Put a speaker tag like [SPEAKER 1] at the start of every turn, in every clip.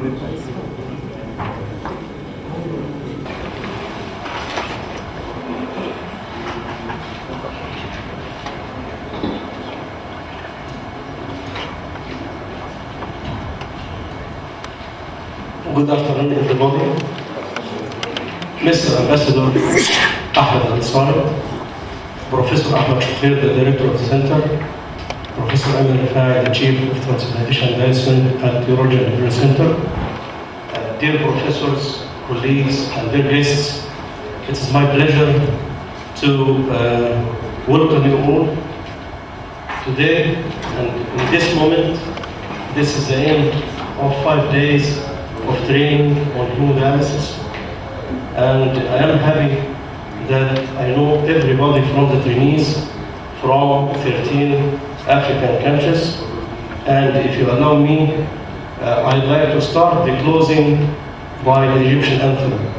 [SPEAKER 1] Good afternoon, everybody. Mr. Ambassador Ahmed Ansari, Professor Ahmed Shakir, the Director of the Center, Professor Amir Rifai, the Chief of Transplantation Medicine at the Urology Medical Center, dear professors, colleagues, and dear guests, it is my pleasure to welcome you all today. And in this moment, this is the end of 5 days of training on hemodialysis, and I am happy that I know everybody from the trainees from 13 African countries. And if you allow me, I'd like to start the closing by the Egyptian anthem.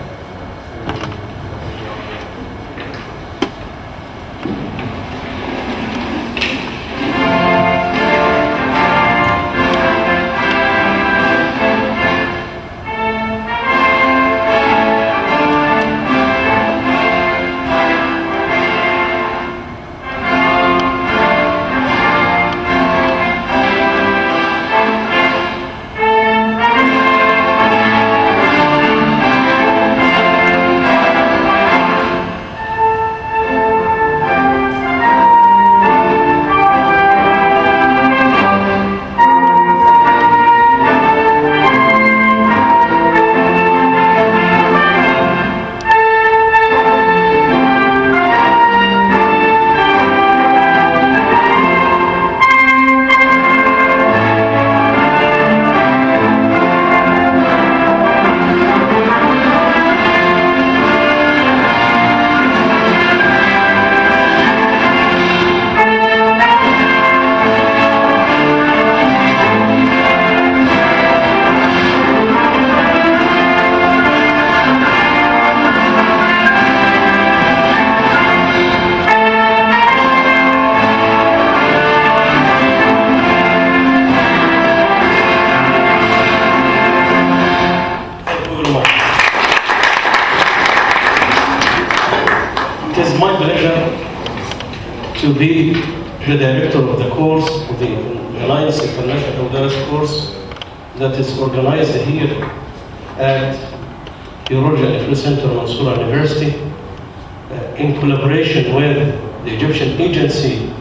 [SPEAKER 1] It is my pleasure to be the director of the course, of the Alliance International Hemodialysis course that is organized here at Urology Medical Center, Mansoura University, in collaboration with the Egyptian Agency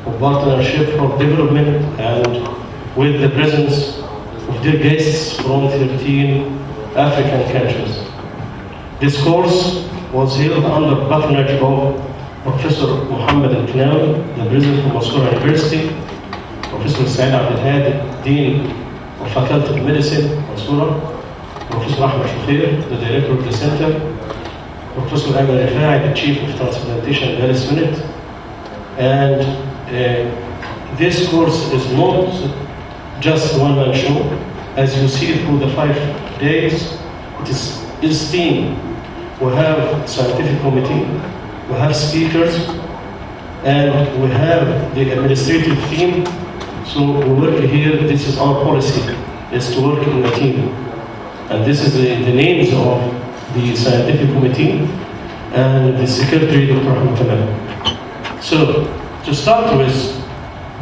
[SPEAKER 1] of Partnership for Development and with the presence of dear guests from 13 African countries. This course was held under patronage of Professor Mohammed Al-Knawi, the President of Mansoura University, Professor Said Abdelhadi, Dean of Faculty of Medicine, Mansoura, Professor Ahmed Shakir, the Director of the Center, Professor Amir Rifai, the Chief of Transplantation Medicine Unit. And this course is not just one-man show. As you see through the 5 days, it is his team. We have scientific committee, we have speakers, and we have the administrative team. So we work here, this is our policy, is to work in a team. And this is the names of the scientific committee and the secretary, Dr. Ahmed Kamal. So to start with,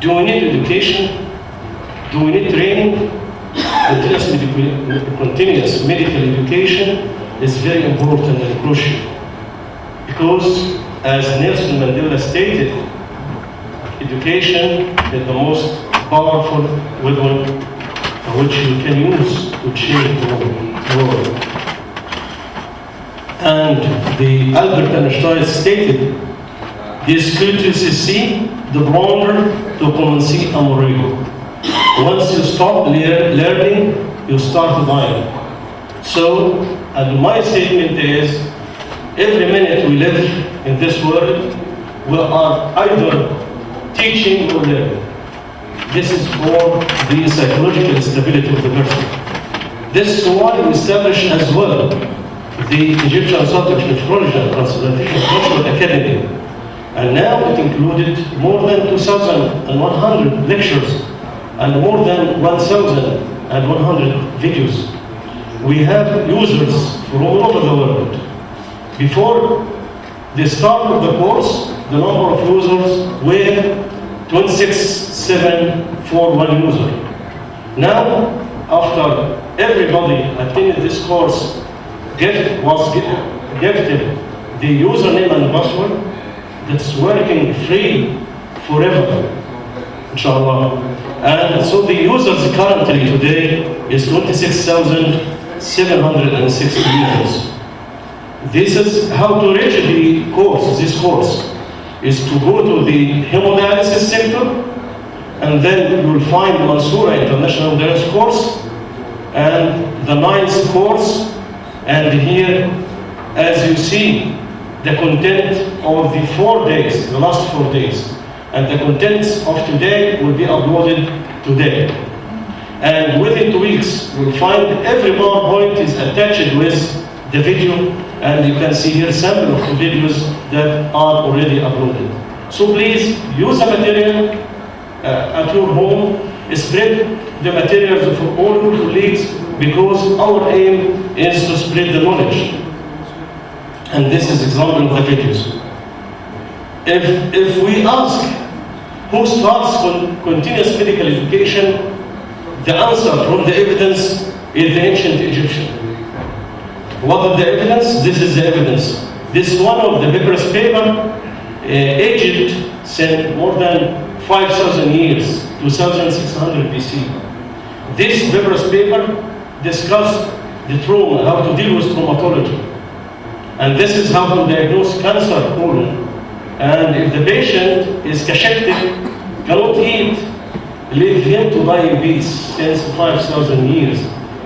[SPEAKER 1] do we need education? Do we need training? Continuous medical education is very important and crucial, because as Nelson Mandela stated, education is the most powerful weapon which you can use to change the world. And the Albert Einstein stated, discuter ceci de prendre de commencer à mourir. Once you stop learning, you start dying. So, and my statement is, every minute we live in this world, we are either teaching or learning. This is for the psychological stability of the person. This is why we established as well the Egyptian Society of Nephrology and Transplantation Cultural Academy. And now it included more than 2,100 lectures and more than 1,000 and 100 videos. We have users from all over the world. Before the start of the course, the number of users were 26,741 users. Now, after everybody attended this course, was gifted the username and password that's working free forever, inshallah. And so the users currently today is 26,760 users. This is how to reach the course. This course is to go to the hemodialysis center, and then you will find Mansoura International Dialysis course, and the 9th course, and here, as you see, the content of the 4 days, the last 4 days, and the contents of today will be uploaded today. And within 2 weeks, you'll find every PowerPoint is attached with the video, and you can see here sample of the videos that are already uploaded. So please use the material at your home, spread the materials for all your colleagues, because our aim is to spread the knowledge. And this is example of the videos. If we ask who starts continuous medical education, the answer from the evidence is the ancient Egyptian. What is the evidence? This is the evidence. This is one of the papyrus paper, Egypt sent more than 5,000 years, 2,600 BC. This papyrus paper discussed the trauma, how to deal with traumatology. And this is how to diagnose cancer colon. And if the patient is cachectic, cannot eat, leave him to die in peace since 5,000 years.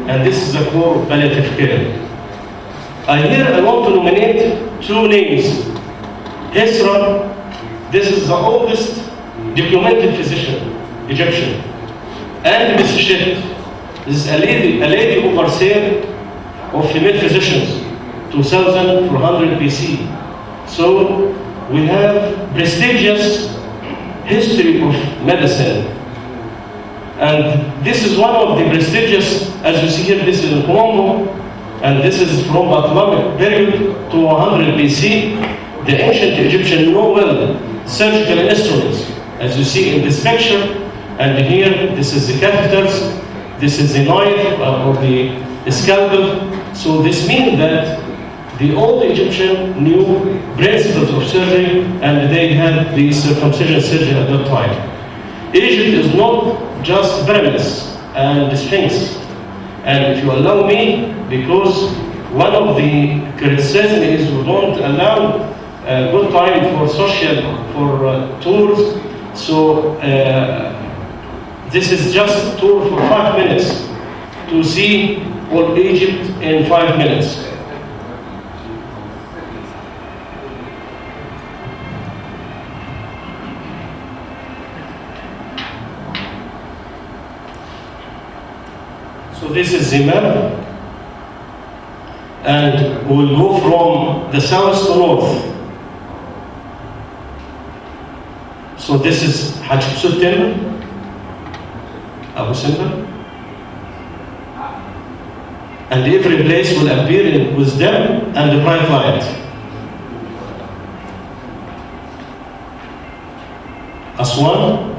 [SPEAKER 1] And this is the core of palliative care. Here I want to nominate 2 names. Hisra, this is the oldest documented physician, Egyptian. And Miss Shet, this is a lady overseer of female physicians, 2,400 BC. So we have prestigious history of medicine. And this is one of the prestigious, as you see here, this is in Congo, and this is from Ptolemaic period to 100 BC. The ancient Egyptian know well surgical instruments, as you see in this picture. And here, this is the catheters, this is the knife or the scalpel. So this means that the old Egyptian knew principles of surgery, and they had the circumcision surgery at that time. Egypt is not just pyramids and the Sphinx. And if you allow me, because one of the criticisms is we don't allow good time for tours. So this is just a tour for 5 minutes to see all Egypt in 5 minutes. So this is the map, and we'll go from the south to north. So this is Hatshepsut Temple, Abu Simbel, and every place will appear with them and the bright light. Aswan,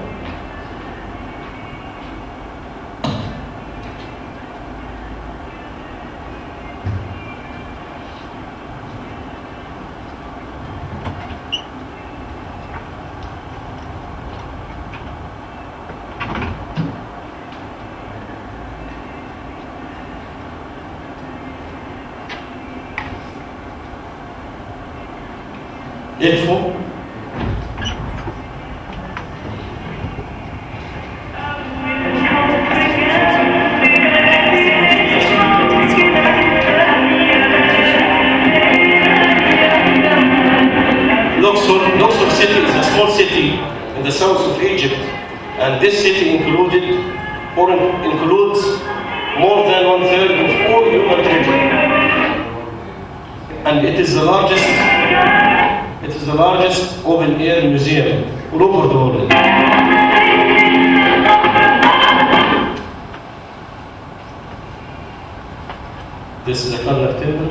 [SPEAKER 1] Edfu, Luxor city is a small city in the south of Egypt, and this city includes more than 1/3 of all human treasure, and it is the largest open-air museum all over the world. This is a color table.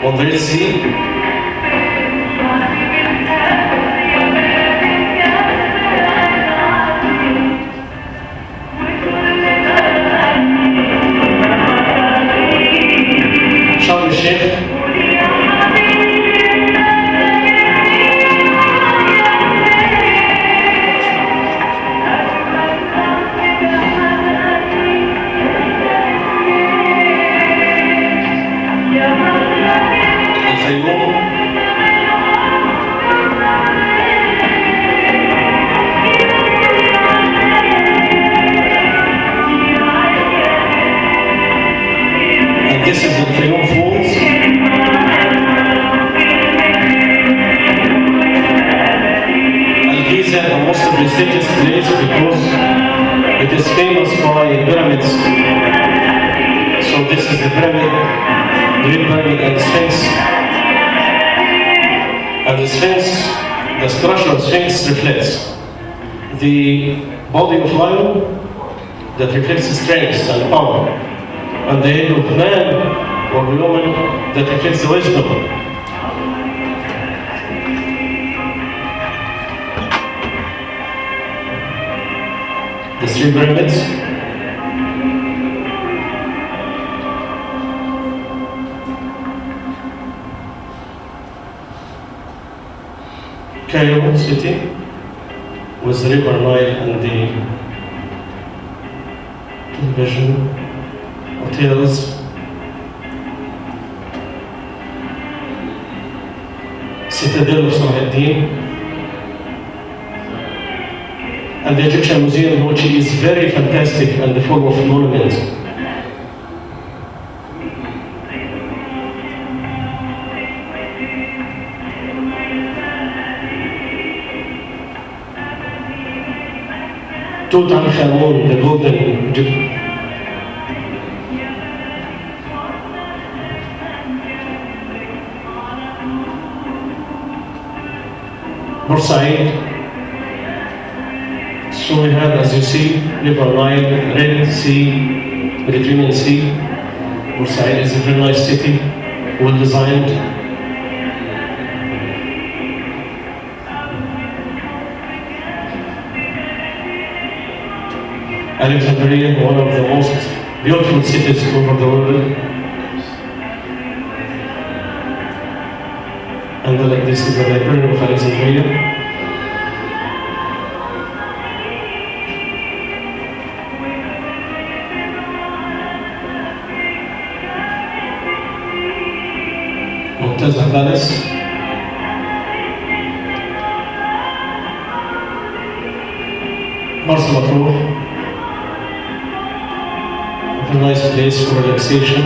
[SPEAKER 1] On the Red Sea. Sharm el-Sheikh. This is the Fayoum Falls. Al-Giza, the most prestigious place because it is famous by pyramids. So this is the pyramid, Great Pyramid and Sphinx. And the Sphinx, the structure of Sphinx reflects the body of lion that reflects strength and power. And the head of man or woman that reflects the wisdom. The three pyramids. Cairo city with the river Nile and the television. Hotels, Citadel of Salahuddin, and the Egyptian Museum, which is very fantastic and full of monuments. Tutankhamun, the golden Egyptian. Bursaid. So we have, as you see, River Nile, Red Sea, Mediterranean Sea. Bursaid is a very nice city, well designed. Alexandria, one of the most beautiful cities over the world. And this is the Library of Alexandria. Mumtazah Palace. Marsa Matruh. A nice place for relaxation.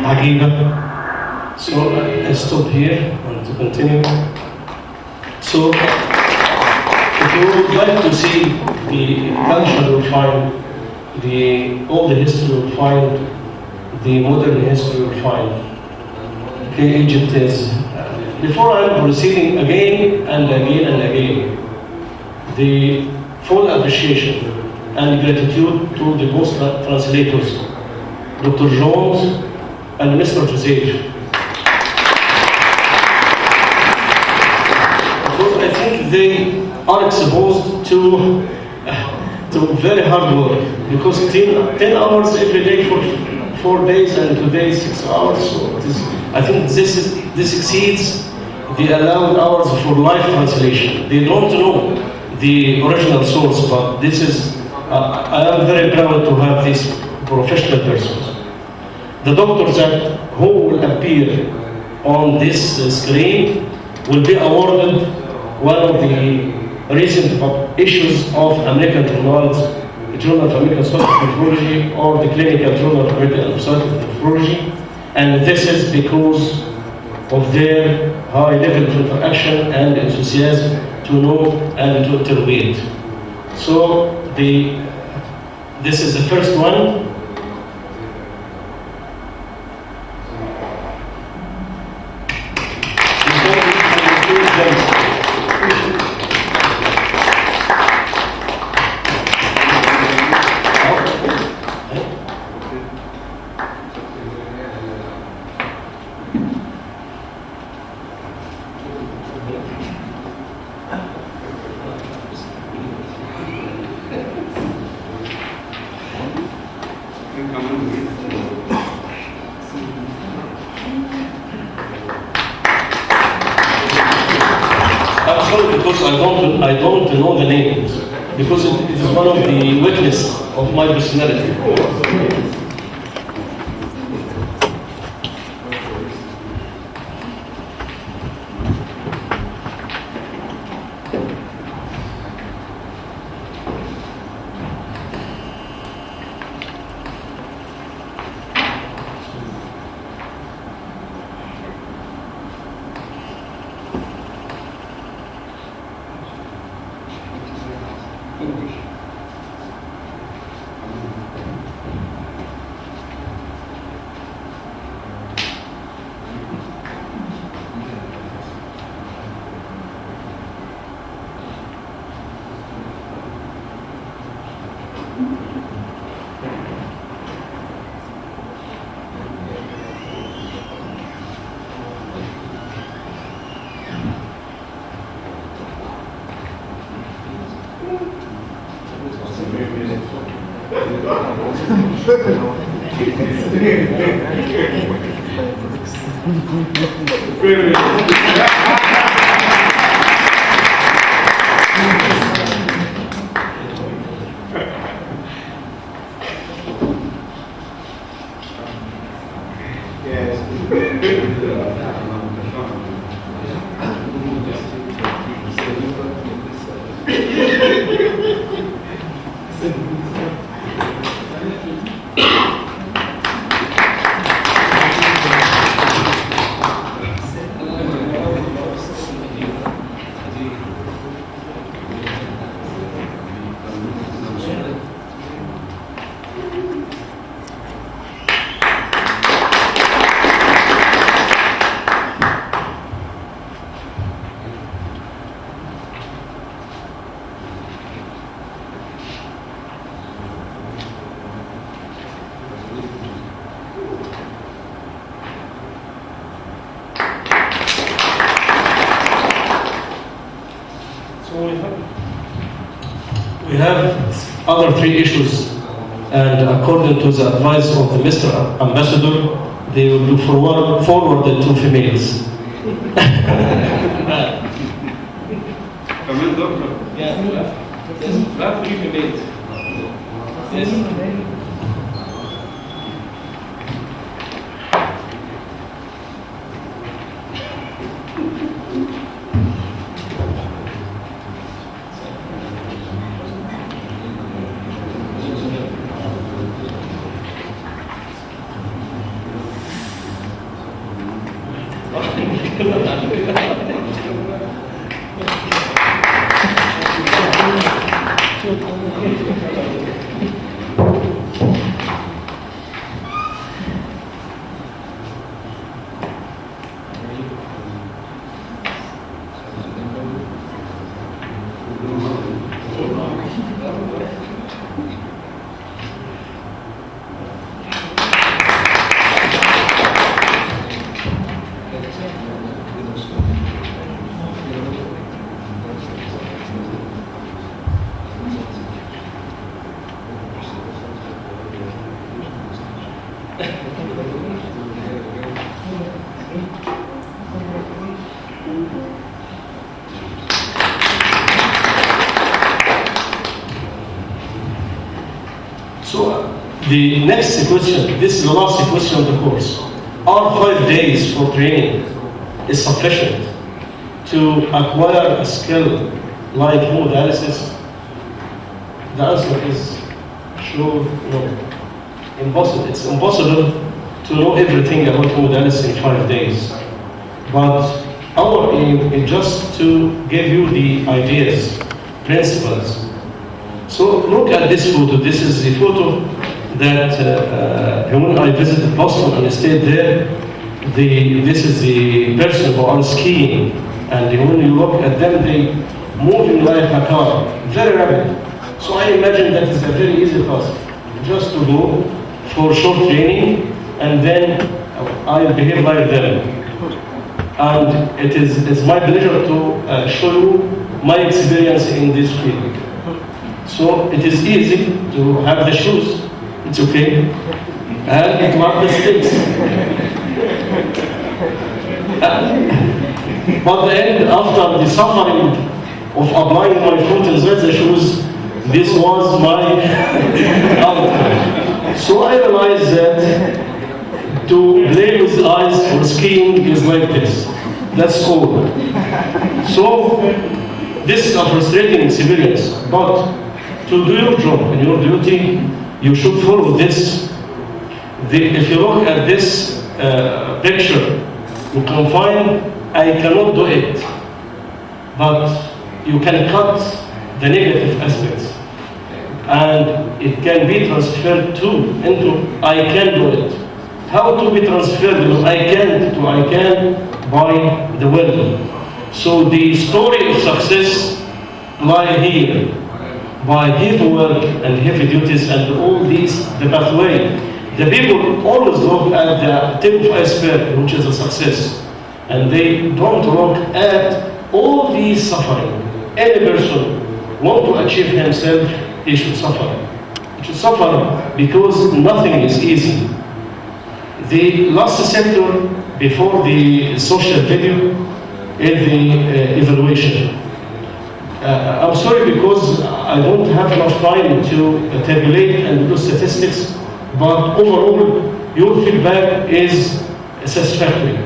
[SPEAKER 1] Hagiba. So I stop here and to continue. So if you would like to see the culture, you'll find all the history, you'll find the modern history, you'll find. Okay, Egypt is. Before I'm proceeding again and again and again, the full appreciation and gratitude to the both translators, Dr. Jones and Mr. Joseph. Because I think they are exposed to very hard work, because 10 hours every day for 4 days and today 6 hours. So I think this exceeds the allowed hours for live translation. They don't know the original source, but this is, I am very proud to have these professional persons. The doctors who will appear on this screen will be awarded one of the recent issues of American Journal of American Society of Nephrology or the Clinical Journal of American Society of Nephrology, and this is because of their high level of interaction and enthusiasm to know and to interpret. So this is the first one. Because I don't know the names, because it is one of the weakness of my personality. We have other three issues, and according to the advice of the Mr. Ambassador, they will be forwarded to females.
[SPEAKER 2] Not three females.
[SPEAKER 1] So the next question, this is the last question of the course. Are 5 days for training is sufficient to acquire a skill like hemodialysis? The answer is sure no. Impossible. It's impossible to know everything about hemodialysis in 5 days. But our aim is just to give you the ideas, principles, So look at this photo. This is the photo that when I visited Boston and stayed there, this is the person who are skiing, and when you look at them, they moving like a car, very rapid. So I imagine that is a very easy task, just to go for short training, and then I behave like them. And it's my pleasure to show you my experience in this field. So it is easy to have the shoes, it's okay, and it marks mistakes. But then, after the suffering of applying my foot inside the shoes, this was my outcome. So I realized that to play with eyes for skiing is like this. That's all. So this is a frustrating experience, but to do your job and your duty, you should follow this. If you look at this picture, you can find I cannot do it, but you can cut the negative aspects, and it can be transferred into I can do it. How to be transferred from I can to I can? By the will. So the story of success lies here, by heavy work and heavy duties and all these, the pathway. The people always look at the tip of iceberg, which is a success, and they don't look at all these suffering. Any person want to achieve himself, he should suffer. He should suffer because nothing is easy. The last sector before the social video is the evaluation. I'm sorry because I don't have enough time to tabulate and do statistics, but overall, your feedback is satisfactory.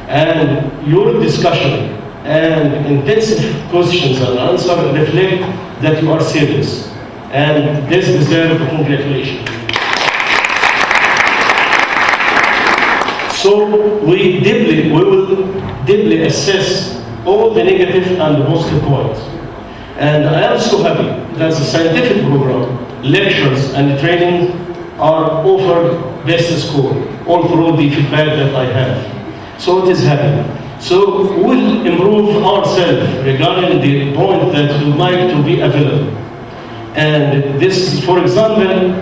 [SPEAKER 1] And your discussion and intensive questions and answers reflect that you are serious. And this deserves congratulations. So we will deeply assess all the negative and the positive points. And I am so happy that the scientific program, lectures and training are offered best score all through the feedback that I have. So it is happy. So we'll improve ourselves regarding the point that we would like to be available. And this, for example,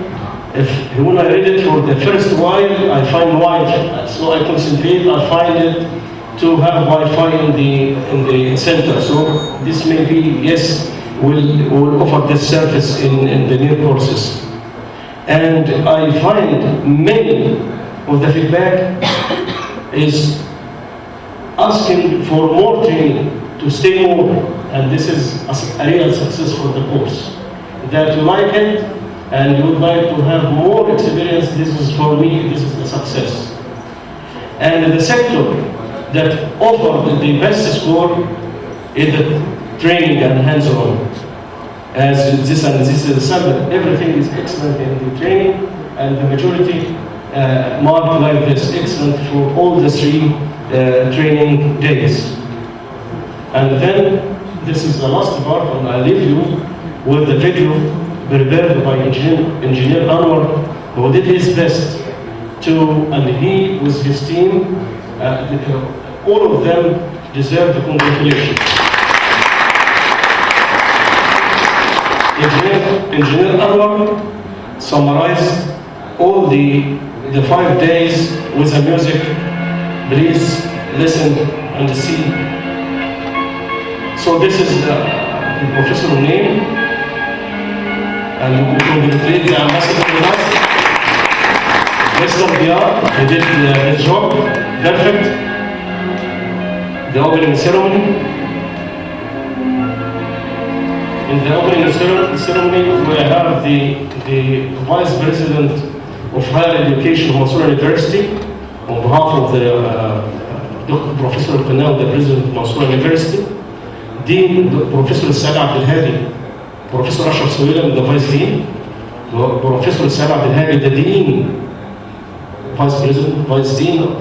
[SPEAKER 1] when I read it for the first while, I find Wi-Fi. So I concentrate, I find it to have Wi-Fi in the center. So this may be, yes, we'll offer this service in the near courses. And I find many of the feedback is asking for more training, to stay more. And this is a real success for the course. That you like it, and you would like to have more experience, this is for me, this is a success. And the sector that offered the best score is the training and hands-on. As this is a sample, everything is excellent in the training, and the majority marked like this, excellent for all the 3 training days. And then, this is the last part, and I leave you with the video prepared by Engineer Anwar, who did his best and he with his team, all of them deserve the congratulations. Engineer Anwar summarized all the 5 days with the music. Please listen and see. So this is the professor's name. And we congratulate the ambassador with us. Mr. Bia, he did his job perfect. The opening ceremony. In the opening ceremony, we have the Vice President of Higher Education of Mansour University, on behalf of the Professor Qanao, the President of Mansour University, Dean Professor Saad Abdel Hadi, Professor Ashraf Sawilam, the Vice Dean, Professor Saad Abdel Hadi, the Dean, Vice President, Vice Dean,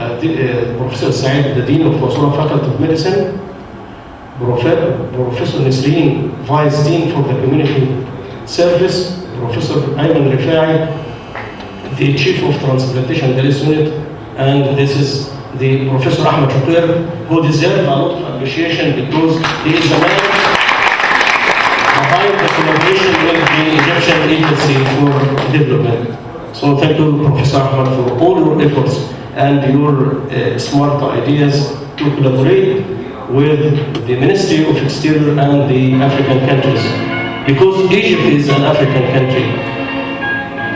[SPEAKER 1] Professor Said, the Dean of Mansour Faculty of Medicine, Professor Nisreen, Vice Dean for the Community service, Professor Ayman Rifai, the Chief of Transplantation Dialysis Unit, and this is the Professor Ahmed Shukir, who deserves a lot of appreciation because he is the man behind the collaboration with the Egyptian Agency for Development. So thank you, Professor Ahmed, for all your efforts and your smart ideas to collaborate with the Ministry of Exterior and the African countries, because Egypt is an African country.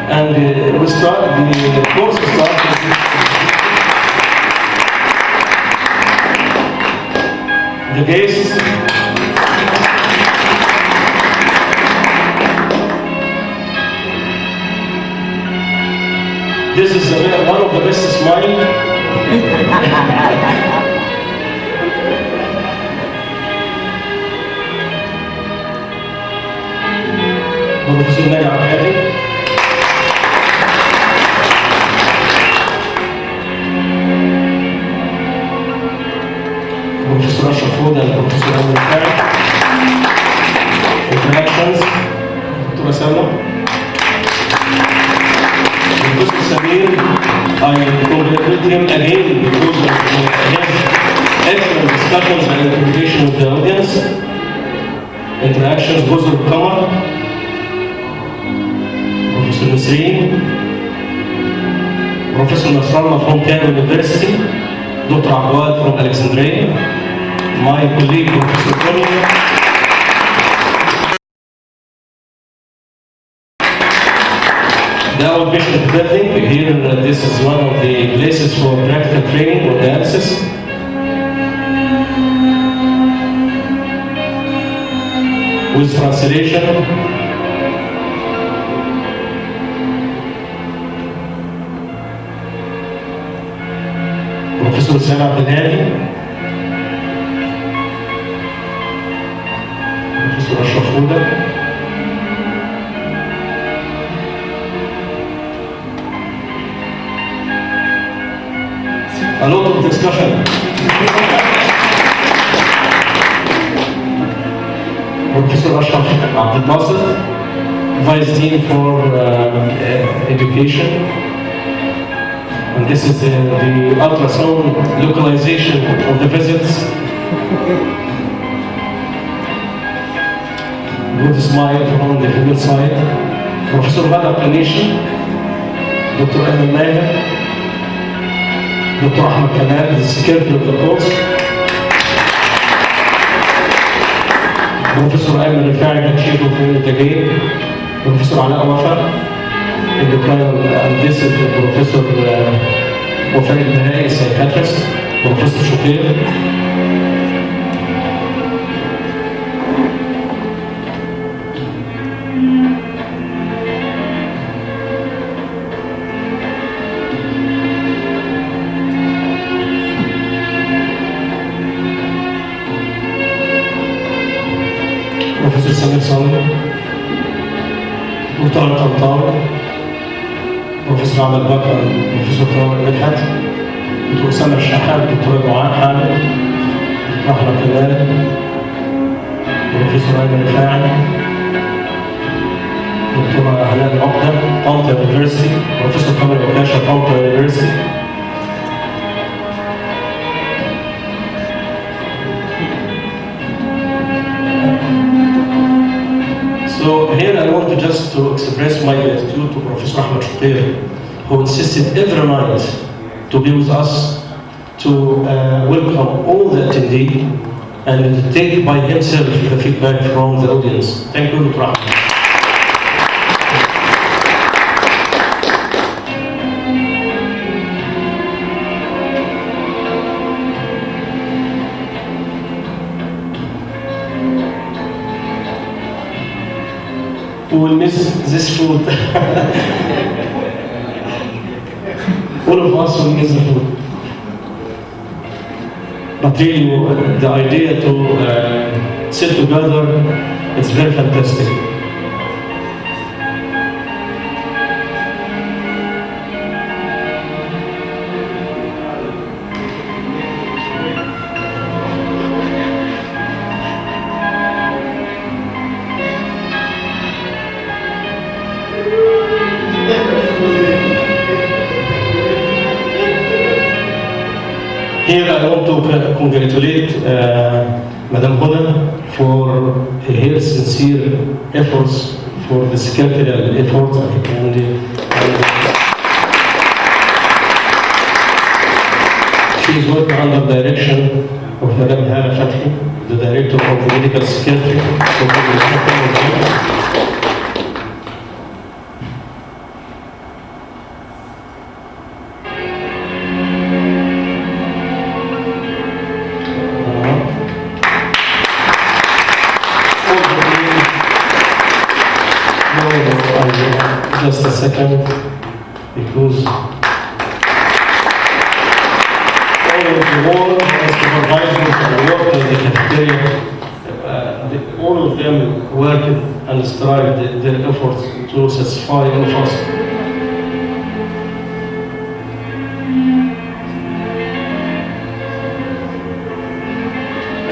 [SPEAKER 1] And we start, the course started. The guests. This is one of the best smiles. Professor Nadia Abdel. Professor Ashafud and Professor Ahmed Rifai. Introductions, Dr. Salma. Professor Samir, I congratulate him again because of his excellent discussions and interpretation of the audience. Interactions, Bozor Kamar, Professor Nasreen, Professor Nasrallah from Cairo University, Dr. Abwad from Alexandria, my colleague Professor Tony, the outpatient building. Here, this is one of the places for practical training or dialysis. With translation. Professor Sarah Abdelhadi, Professor Ashraf Huda, a lot of discussion. Professor Ashraf Abdelbasset, Vice Dean for Education. And this is the ultrasound localization of the visits. Good smile from the female side. Professor Ghada Kanishi, Dr. Ayman Maher, Dr. Ahmed Kamal, the secretary of the course. Professor Ayman Rifai, the chief of the gate. Professor Ala Wafa, and this is the Professor Wafa al-Bahai, psychiatrist, Professor Shukir. Professor Samir Salmi, Dr. Tantawi, Professor Ahmed Bakr, Professor Tawar Medhat, Dr. Samir Shahab, Dr. Dua Hamid, Dr. Ahmed Kamal, Professor Ayman Rifai, Dr. Halal Al-Aqda, Tanta University, Professor Kamal Okasha, Tanta University. So here I want to express my gratitude to Professor Ahmed Shukir, who insisted every night to be with us, to welcome all the attendees, and to take by himself the feedback from the audience. Thank you, Dr. Ahmed. We will miss this food. All of us will miss the food. But really, the idea to sit together, it's very fantastic. want to congratulate Madam Huda for her sincere efforts for the secretarial effort and she is working under the direction of Madam Hara Fathi, the director of the medical secretary. Just a second, because all of the work, the supervisors and the work in the cafeteria, all of them worked and strived their efforts to satisfy all of us.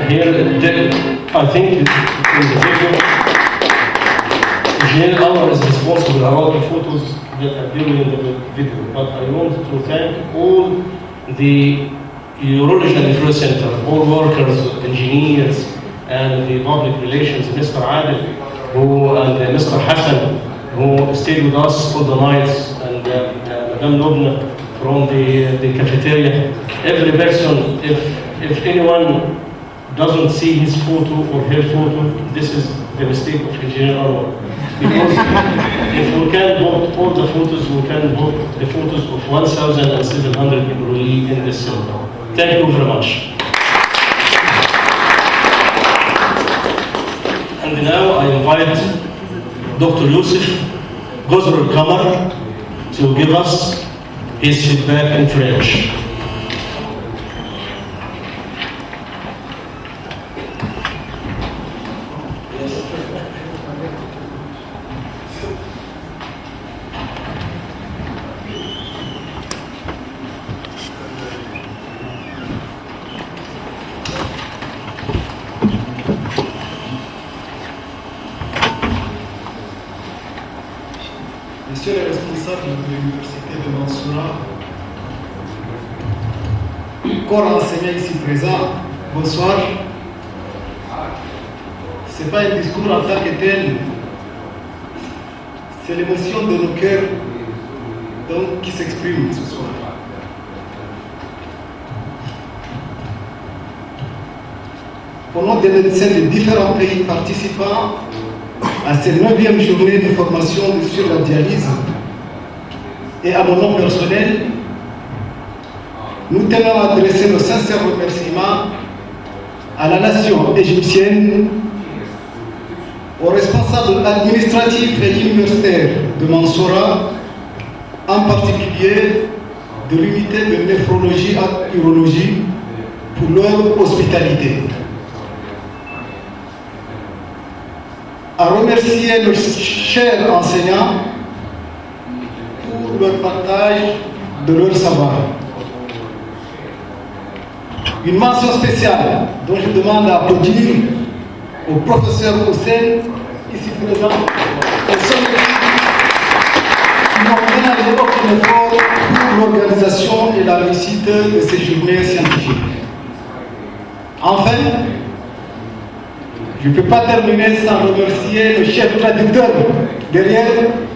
[SPEAKER 1] Here, I think in the video, Engineer Anwar is responsible about the photos that appear in the video, but I want to thank all the urology and referral center, all workers, engineers, and the public relations, Mr. Adil, and Mr. Hassan, who stayed with us all the nights, and Madame Lubna from the cafeteria. Every person, if anyone doesn't see his photo or her photo, this is the mistake of Engineer Anwar. Because if we can vote all the photos, we can vote the photos of 1,700 employees in this center. Thank you very much. And now I invite Dr. Yusuf Ghazr al-Qamar to give us his feedback in French.
[SPEAKER 2] Messieurs les responsables de l'Université de Mansoura, corps enseignant ici présent, bonsoir. Ce n'est pas un discours en tant que tel, c'est l'émotion de nos cœurs donc, qui s'exprime ce soir. Au nom des médecins de différents pays participants à cette 9e journée de formation sur la dialyse et à mon nom personnel, nous tenons à adresser nos sincères remerciements à la nation égyptienne, aux responsables administratifs et universitaires de Mansoura, en particulier de l'unité de néphrologie et urologie, pour leur hospitalité. À remercier nos chers enseignants pour leur partage de leur savoir. Une mention spéciale dont je demande à applaudir au professeur Hussein, ici présent, et son équipe qui n'ont ménagé aucun effort pour l'organisation et la réussite de ces journées scientifiques. Enfin, je ne peux pas terminer sans remercier le chef traducteur derrière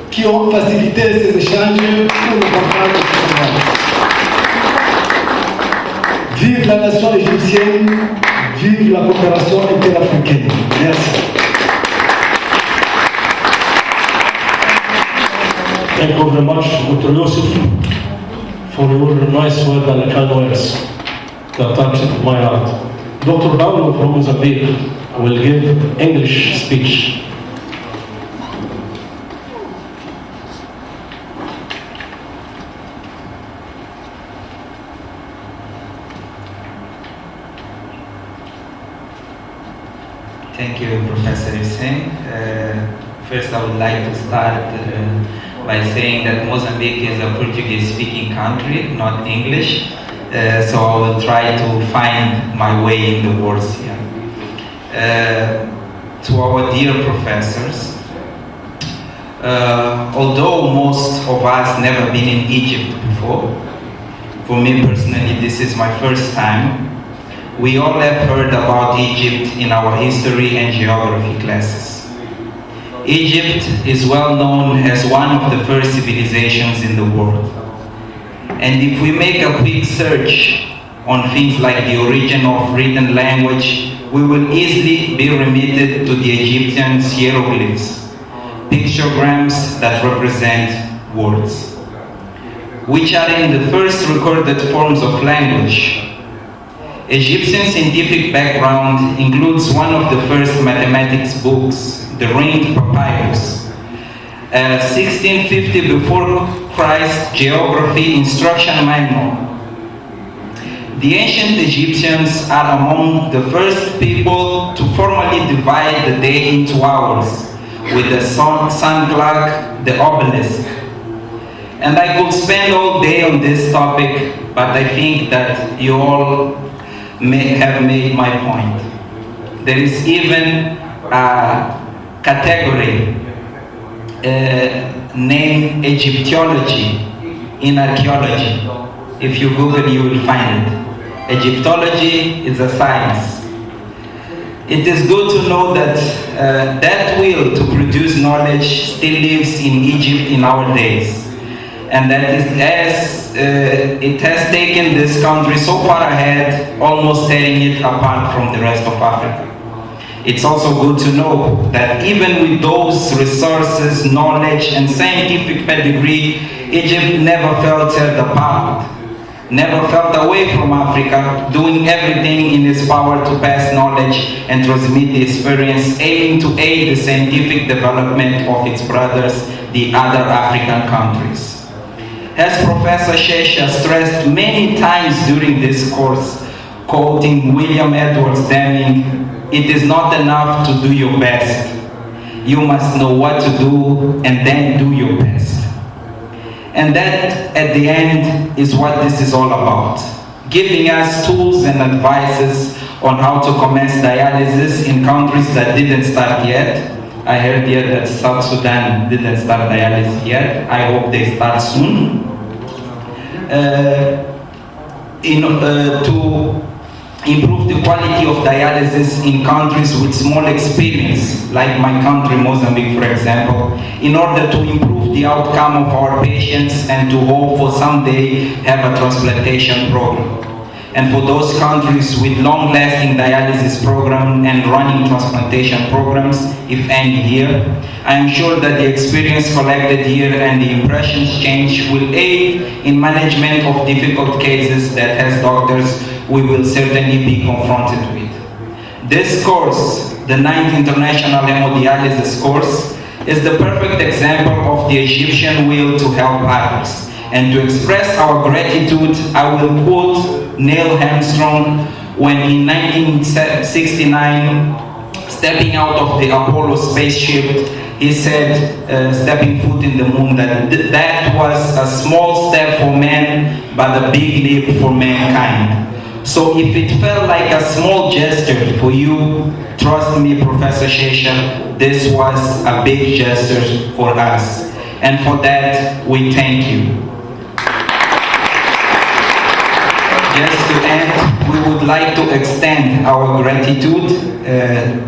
[SPEAKER 2] qui ont facilité ces échanges pour le partage de ce savoir. Vive la nation égyptienne, vive la coopération interafricaine. Merci.
[SPEAKER 1] Thank you very much, Dr. Yusuf, for your nice word and kind words that touched my heart. Dr. Paulo from Mozambique will give English speech.
[SPEAKER 3] Thank you, Professor Hussein. First, I would like to start by saying that Mozambique is a Portuguese-speaking country, not English. So I will try to find my way in the words here. To our dear professors, although most of us never been in Egypt before, for me personally this is my first time, We all have heard about Egypt in our history and geography classes. Egypt is well known as one of the first civilizations in the world. And if we make a quick search on things like the origin of written language, we will easily be remitted to the Egyptian hieroglyphs, pictograms that represent words, which are in the first recorded forms of language. Egyptian scientific background includes one of the first mathematics books, the Ringed Papyrus, 1650 before Christ geography instruction manual. The ancient Egyptians are among the first people to formally divide the day into hours, with the sun clock, the obelisk. And I could spend all day on this topic, but I think that you all may have made my point. There is even a category named Egyptology in archaeology. If you Google, you will find it. Egyptology is a science. It is good to know that that will to produce knowledge still lives in Egypt in our days. And that is as it has taken this country so far ahead, almost tearing it apart from the rest of Africa. It's also good to know that even with those resources, knowledge, and scientific pedigree, Egypt never felt teared apart, never felt away from Africa, doing everything in its power to pass knowledge and transmit the experience, aiming to aid the scientific development of its brothers, the other African countries. As Professor Shesha stressed many times during this course, quoting William Edwards Deming, it is not enough to do your best. You must know what to do and then do your best. And that, at the end, is what this is all about. Giving us tools and advices on how to commence dialysis in countries that didn't start yet. I heard here that South Sudan didn't start dialysis yet. I hope they start soon. To improve the quality of dialysis in countries with small experience, like my country, Mozambique, for example, in order to improve the outcome of our patients and to hope for someday have a transplantation program. And for those countries with long-lasting dialysis program and running transplantation programs, if any here, I am sure that the experience collected here and the impressions changed will aid in management of difficult cases that as doctors we will certainly be confronted with. This course, the 9th International Hemodialysis course, is the perfect example of the Egyptian will to help others. And to express our gratitude, I will quote Neil Armstrong when in 1969, stepping out of the Apollo spaceship, he said, stepping foot in the moon, that that was a small step for man, but a big leap for mankind. So if it felt like a small gesture for you, trust me, Professor Shesha, this was a big gesture for us. And for that, we thank you. Just to end, we would like to extend our gratitude,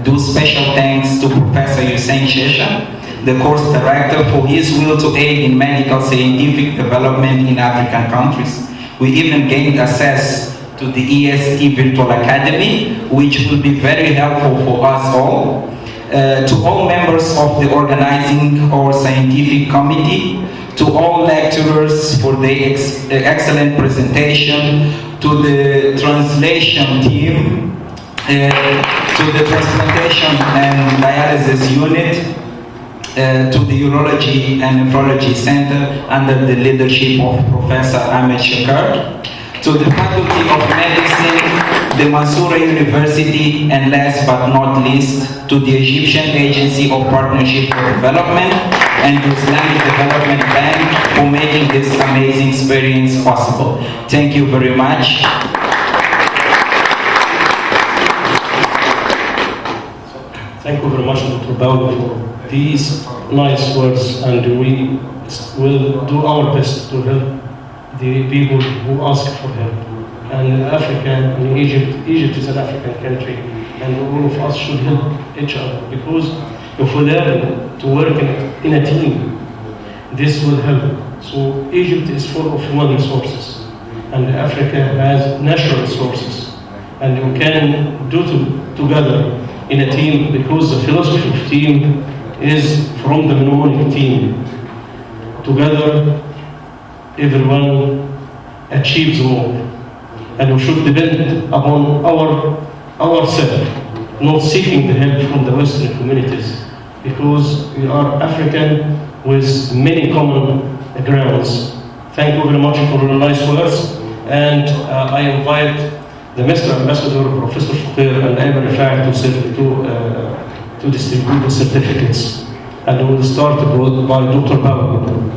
[SPEAKER 3] do special thanks to Professor Hussein Shesha, the course director, for his will to aid in medical scientific development in African countries. We even gained access to the EST Virtual Academy, which will be very helpful for us all. To all members of the organizing or scientific committee, to all lecturers for their excellent presentation, to the translation team, to the transplantation and dialysis unit, to the Urology and Nephrology Center under the leadership of Professor Ahmed Shakar, to the Faculty of Medicine, the Mansoura University, and last but not least, to the Egyptian Agency of Partnership for Development and the Islamic Development Bank for making this amazing experience possible. Thank you very much.
[SPEAKER 1] Thank you very much, Dr. Bauer, for these nice words, and we will do our best to help the people who ask for help. and Africa and Egypt is an African country, and all of us should help each other, because if we learn to work in a team, this will help. So Egypt is full of human resources, and Africa has natural resources, and we can do together in a team, because the philosophy of team is from the mnemonic team. Together, everyone achieves more, and we should depend upon ourselves, not seeking the help from the Western communities, because we are African with many common grounds. Thank you very much for your nice words, and I invite the Mr. Ambassador, Professor Shukir, and Ayman Rifai to distribute the certificates. And we will start by Dr. Bawa.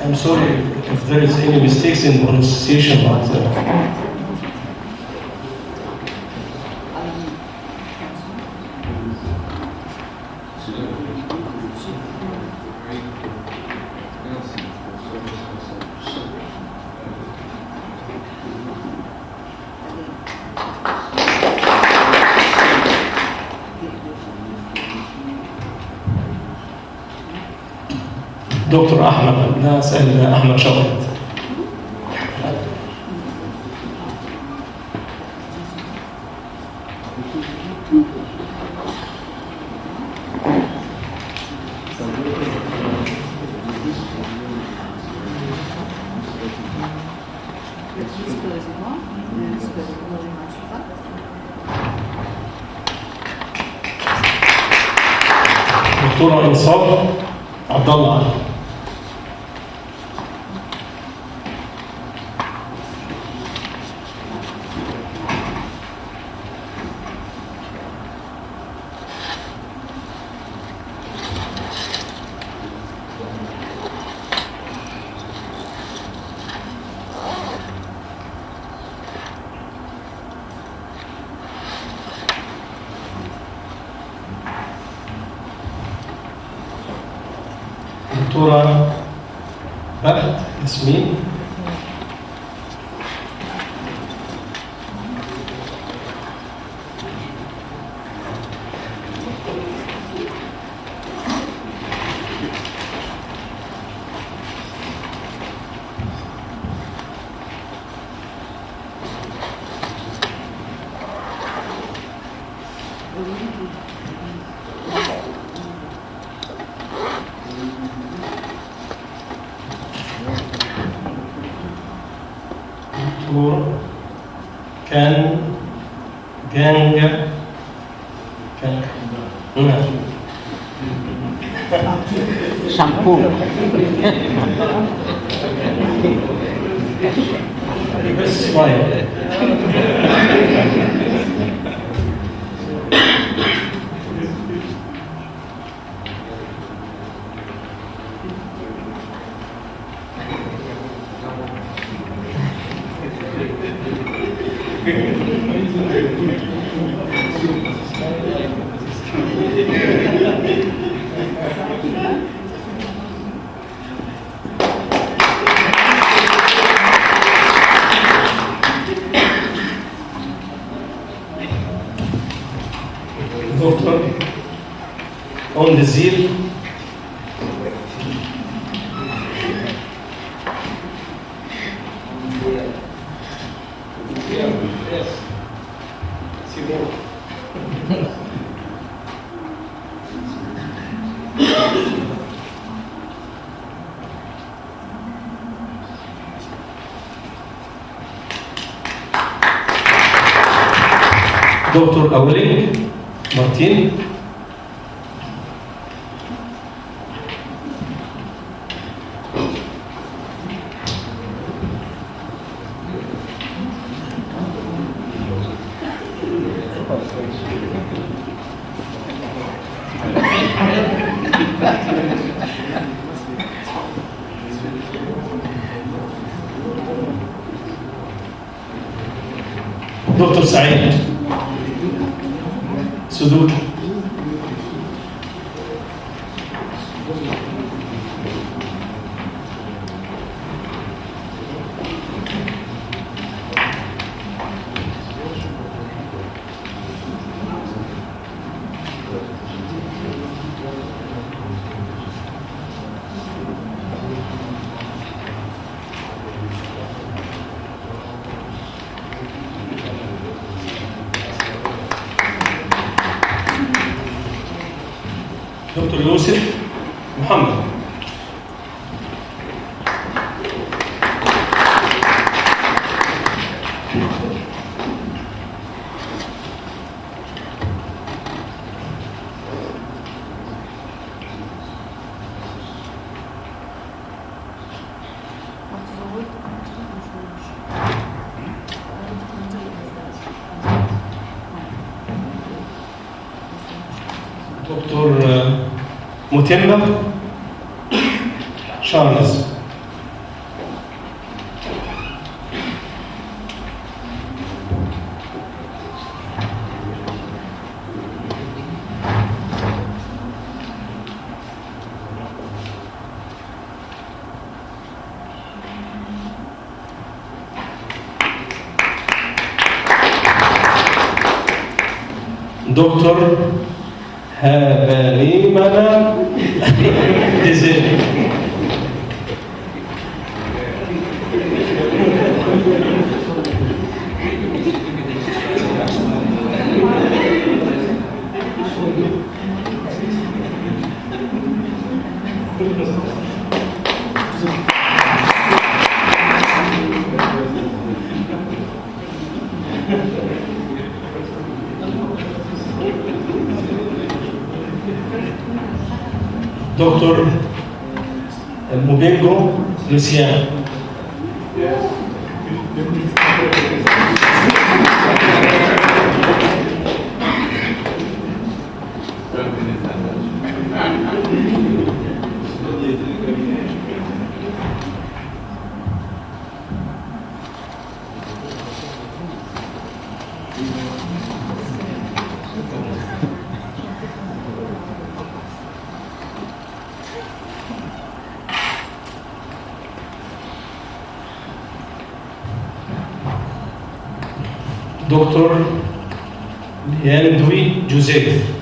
[SPEAKER 1] I'm sorry if there is any mistakes in pronunciation, but دكتور أحمد، نسأل أحمد شوقت. دكتورة إنصاف عبد الله علي. دكتورة بهت ياسمين. دكتور كان جانجا كان
[SPEAKER 4] شامبو
[SPEAKER 1] بس شوية. on the zeal. Dr. Auling Martin. Dr. Saeed Sudoki. دكتور يوسف محمد. دكتور متمة شارلز. دكتور هبانيمنا ديزيل. دكتور موبينجو لوسيان. دكتور لياندوي جوزيف.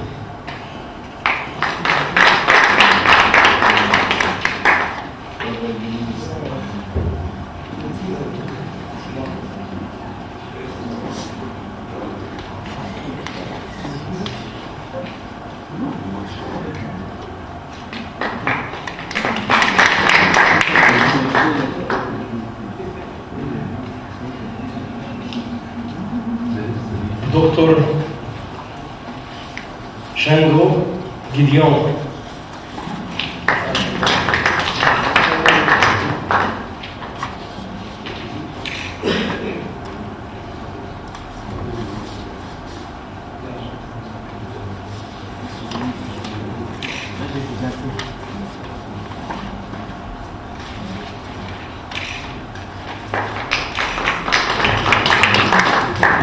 [SPEAKER 1] دكتور شانغو جيديون.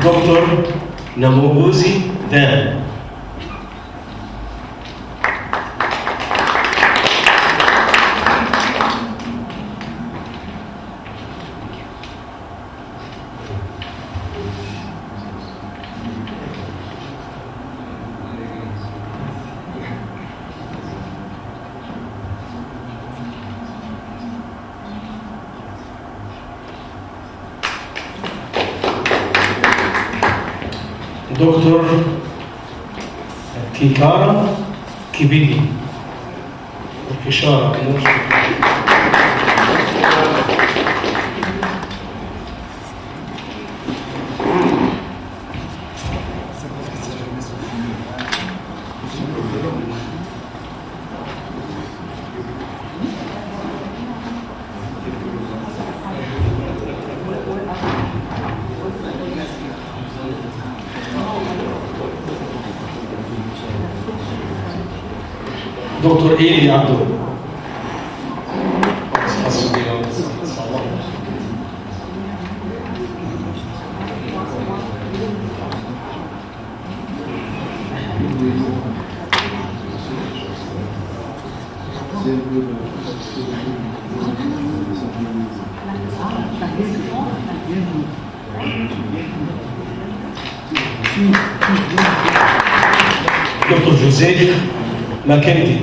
[SPEAKER 1] دكتور نموذجي دان. Dr. Kikara Kibidi. Kishara. Dr. Eli Abdul. Dr. Joseph Mackenzie.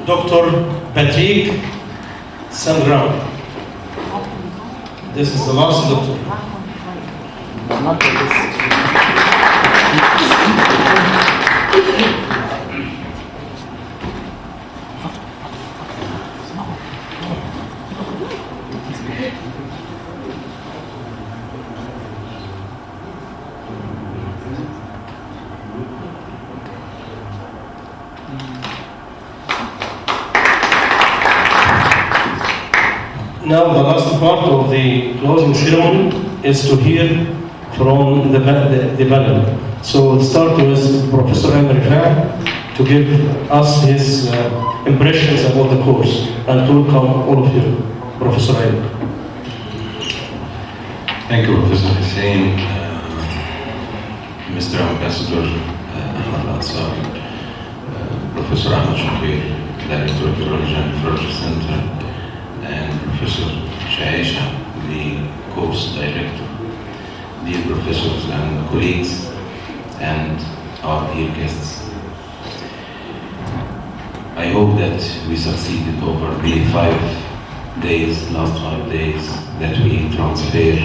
[SPEAKER 1] Dr. Patrick Sandram. This is the last doctor. Now the last part of the closing ceremony is to hear from the panel. So we'll start with Professor Amr Rifai to give us his impressions about the course, and to welcome all of you. Professor Amr.
[SPEAKER 4] Thank you, Professor Hussein, Mr. Ambassador Ahmed Ansari, Professor Ahmed Shakir, Director of the Urology and Nephrology Center, and Professor Shaisha, the course director, dear professors and colleagues, and our dear guests. I hope that we succeeded over the last 5 days, that we transfer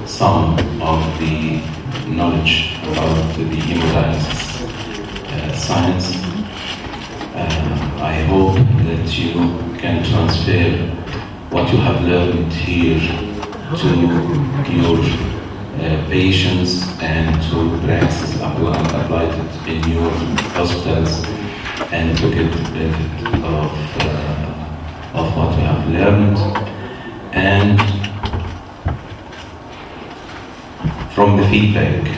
[SPEAKER 4] some of the knowledge about the hemodialysis science. I hope that you can transfer what you have learned here to your patients and to practice apply it in your hospitals and to get the benefit of what you have learned. And from the feedback,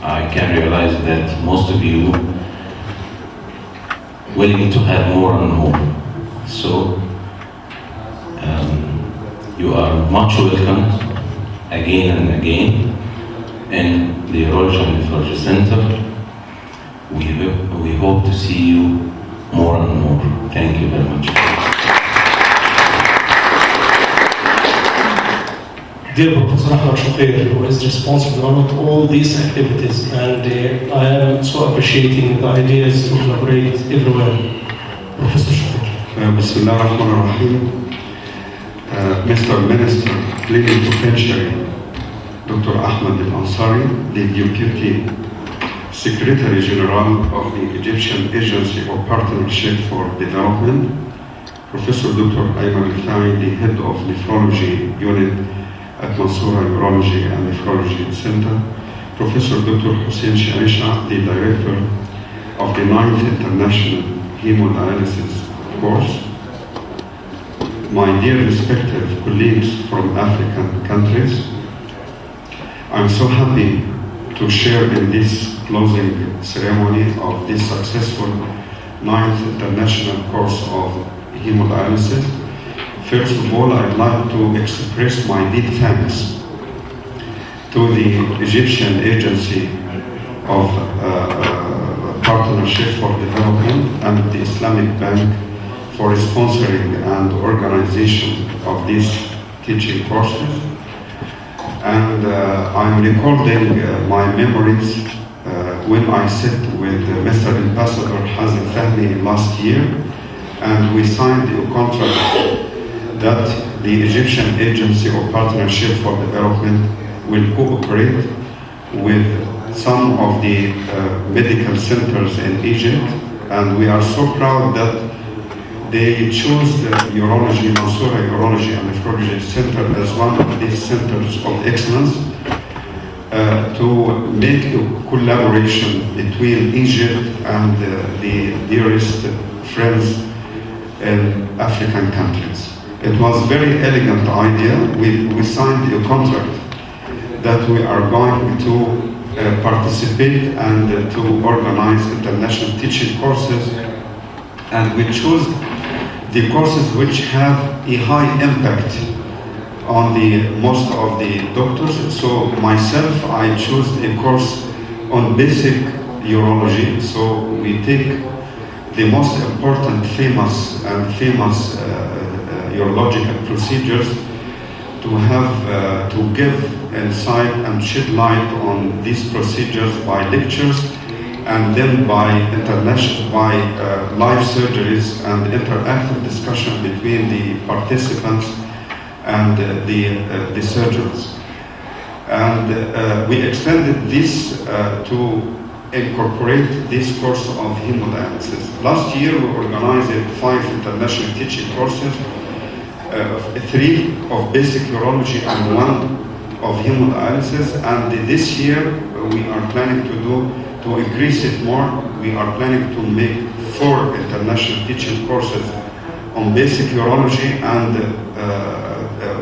[SPEAKER 4] I can realize that most of you willing to have more and more. So you are much welcome again and again in the Urology and Nephrology Center. We hope to see you more and more. Thank you very much.
[SPEAKER 1] Dear Professor Ahmed Shakir, who is responsible for all these activities, and I am so appreciating the ideas to collaborate everywhere. Professor Shakir.
[SPEAKER 5] Bismillah ar-Rahman ar-Rahim. Mr. Minister, Plenipotentiary, Dr. Ahmed Al-Ansari, the Deputy Secretary General of the Egyptian Agency of Partnership for Development, Professor Dr. Ayman Rifai, the Head of Nephrology Unit at Mansoura Urology and Nephrology Center, Professor Dr. Hussein Shaisha, the Director of the 9th International Hemodialysis Course, my dear respective colleagues from African countries, I'm so happy to share in this closing ceremony of this successful 9th International Course of Hemodialysis. First of all, I'd like to express my deep thanks to the Egyptian Agency of Partnership for Development and the Islamic Bank for sponsoring and organization of these teaching courses. And I'm recording my memories when I sat with Mr. Ambassador Hazem Fahmi last year, and we signed a contract that the Egyptian Agency of Partnership for Development will cooperate with some of the medical centers in Egypt, and we are so proud that they chose the urology, Mansoura Urology and Nephrology Center as one of these centers of excellence to make a collaboration between Egypt and the dearest friends in African countries. It was a very elegant idea. We signed a contract that we are going to participate and to organize international teaching courses, and we choose the courses which have a high impact on the most of the doctors. So myself, I chose a course on basic urology. So we take the most important famous urological procedures to have to give insight and shed light on these procedures by lectures, and then by live surgeries and interactive discussion between the participants and the surgeons. And we extended this to incorporate this course of hemodialysis. Last year we organized 5 international teaching courses, 3 of basic urology and 1 of hemodialysis, and this year we are planning to increase it more. We are planning to make 4 international teaching courses on basic urology and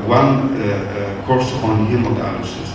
[SPEAKER 5] 1 course on hemodialysis.